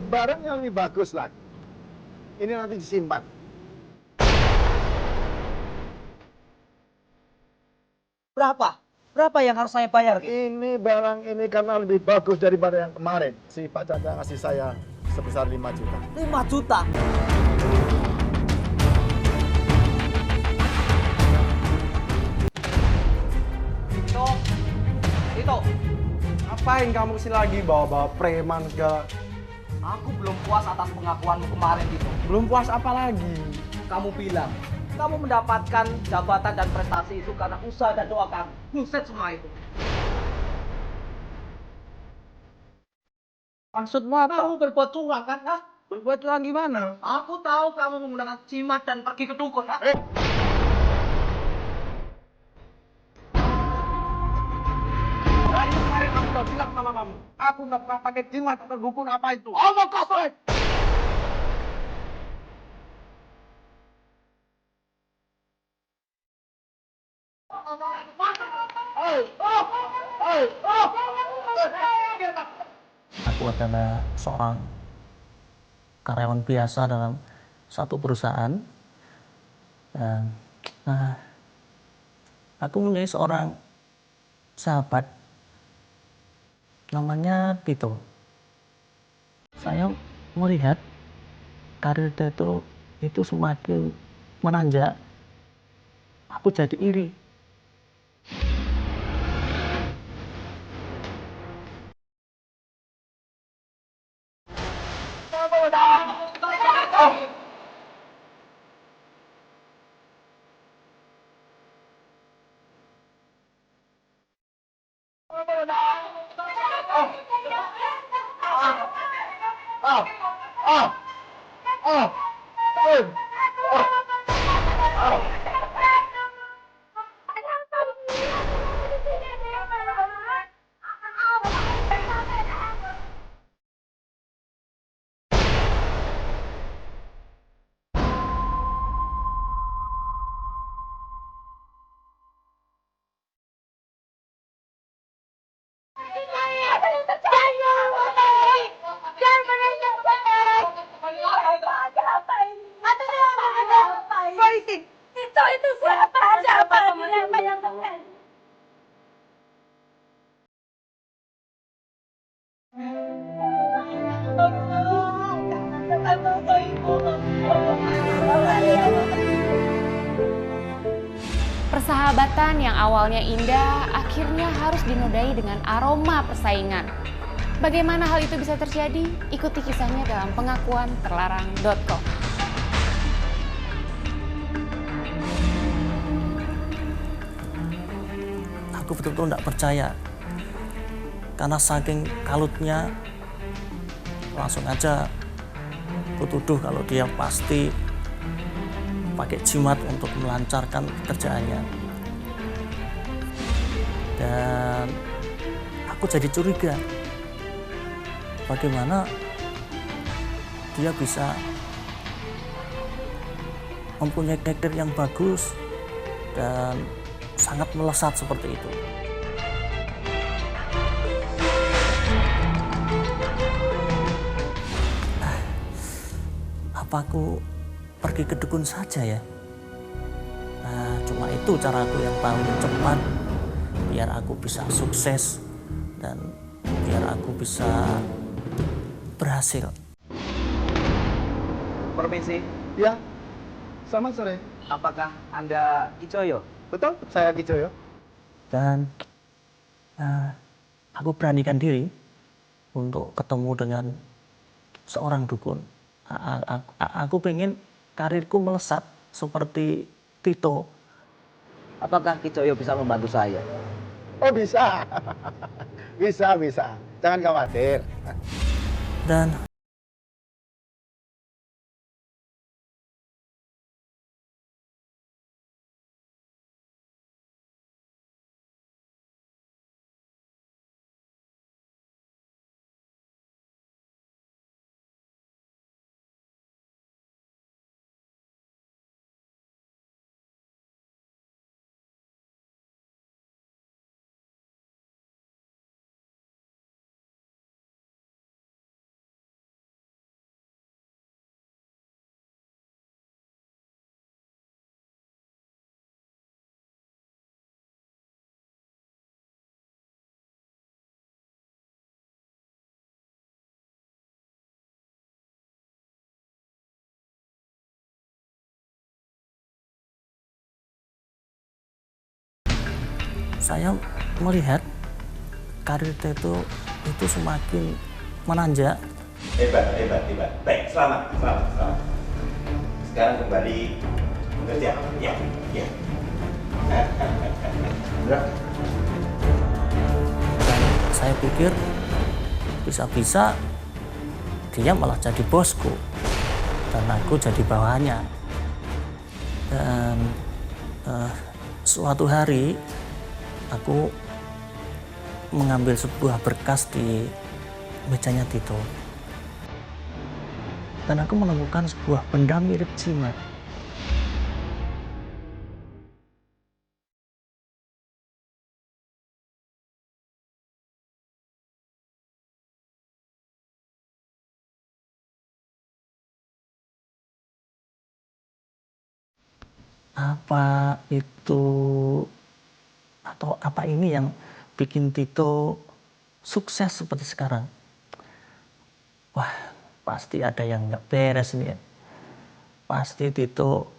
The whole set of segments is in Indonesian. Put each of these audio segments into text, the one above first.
barang yang lebih bagus lagi. Ini nanti disimpan. Berapa? Berapa yang harus saya bayar? Ini barang ini karena lebih bagus daripada yang kemarin. Si Pak Chandra ngasih saya sebesar 5 juta. 5 juta. Itu, ngapain kamu sih lagi bawa-bawa preman segala? Aku belum puas atas pengakuanmu kemarin itu. Belum puas apa lagi? Kamu bilang, kamu mendapatkan jabatan dan prestasi itu karena usaha dan doa kamu. Buset semua itu. Maksudmu apa? Kamu berbuat curang kan? Hah? Berbuat curang gimana? Aku tahu kamu menggunakan jimat dan pergi ke dukun. Hah? Dari kemarin aku udah bilang sama kamu, aku nggak pernah pakai jimat atau dukun apa itu. Omong kosong! Aku adalah seorang karyawan biasa dalam satu perusahaan. Dan aku mempunyai seorang sahabat namanya Tito. Saya melihat karir Tito itu semakin menanjak. Aku jadi iri. Itu siapa? Siapa yang tekan? Persahabatan yang awalnya indah akhirnya harus dinodai dengan aroma persaingan. Bagaimana hal itu bisa terjadi? Ikuti kisahnya dalam pengakuan terlarang.com. Aku betul-betul tidak percaya. Karena saking kalutnya, langsung aja aku tuduh kalau dia pasti pakai jimat untuk melancarkan pekerjaannya. Dan aku jadi curiga, bagaimana dia bisa mempunyai karir yang bagus dan sangat melesat seperti itu. Apa aku pergi ke dukun saja ya? Cuma itu caraku yang paling cepat biar aku bisa sukses dan biar aku bisa berhasil. Permisi, Ya, selamat sore. apakah Anda Icoyo? Betul, saya Kijoyo. Dan aku beranikan diri untuk ketemu dengan seorang dukun. Aku pengen karirku melesat seperti Tito. Apakah Icoyo bisa membantu saya? Oh bisa, bisa. Jangan khawatir. Dan saya melihat karir Tito itu semakin menanjak. Hebat. Baik, selamat. Sekarang kembali bekerja. Ya. Dan saya pikir bisa-bisa dia malah jadi bosku dan aku jadi bawahannya. Dan suatu hari aku mengambil sebuah berkas di mejanya Tito dan aku menemukan sebuah benda mirip jimat. Apa itu atau apa ini yang bikin Tito sukses seperti sekarang? Wah, pasti ada yang nggak beres nih ya. Pasti Tito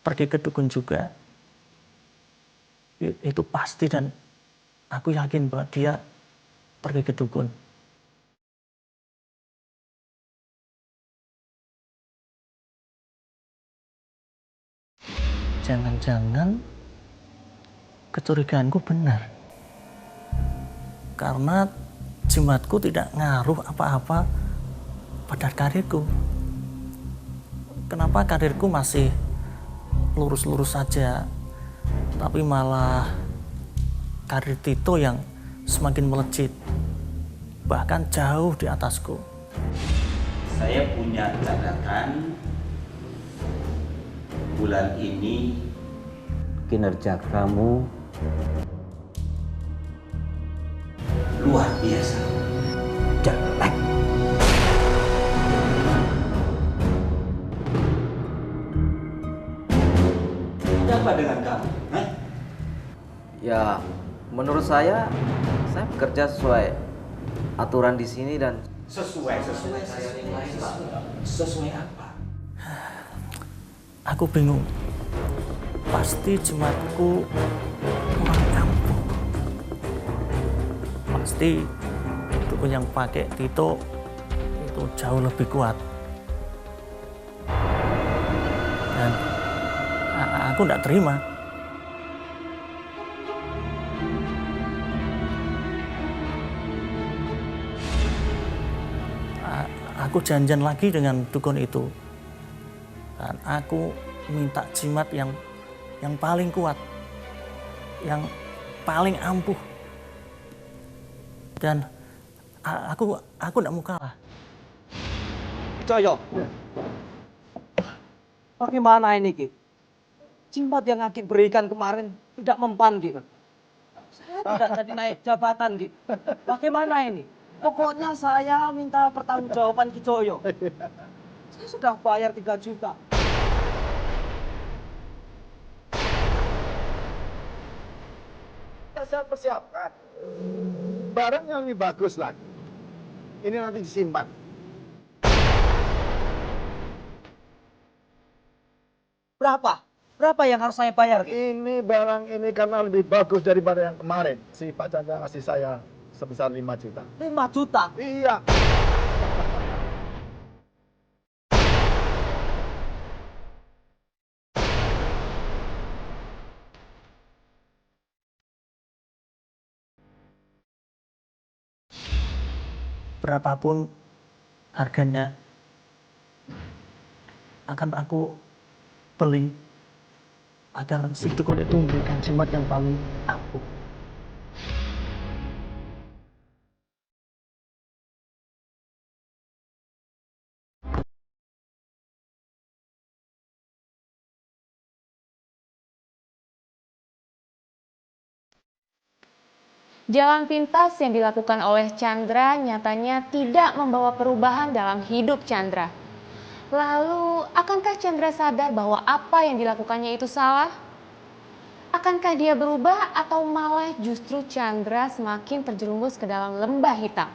pergi ke dukun juga. Itu pasti, dan aku yakin bahwa dia pergi ke dukun. Jangan-jangan kecurigaanku benar. Karena jimatku tidak ngaruh apa-apa pada karirku. Kenapa karirku masih lurus-lurus saja, tapi malah karir Tito yang semakin melejit, bahkan jauh di atasku. Saya punya catatan bulan ini kinerja kamu luar biasa. Jelek. Ada apa dengan kamu? Hah? Ya, menurut saya bekerja sesuai aturan di sini dan Sesuai apa? Aku bingung. Pasti jimatku kurang ampuh. Pasti dukun yang pakai Tito itu jauh lebih kuat. Dan aku tidak terima. Aku janjian lagi dengan dukun itu. Dan aku minta jimat yang paling kuat, yang paling ampuh. Dan aku tidak mau kalah. Coyo. Bagaimana ini, Ki? Jimat yang Aki berikan kemarin tidak mempan, Ki. Saya tidak jadi naik jabatan, Ki. Bagaimana ini? Pokoknya saya minta pertanggungjawaban Ki Coyo. Saya sudah bayar 3 juta. Saya persiapkan barang yang lebih bagus lagi. Ini nanti disimpan. Berapa? Berapa yang harus saya bayar, Ki? Ini barang ini karena lebih bagus daripada yang kemarin. Si Pak Chandra ngasih saya sebesar 5 juta. 5 juta? Iya. Berapapun harganya akan aku beli agar si dukun itu memberikan jimat yang paling ampuh. Jalan pintas yang dilakukan oleh Chandra nyatanya tidak membawa perubahan dalam hidup Chandra. Lalu, akankah Chandra sadar bahwa apa yang dilakukannya itu salah? Akankah dia berubah atau malah justru Chandra semakin terjerumus ke dalam lembah hitam?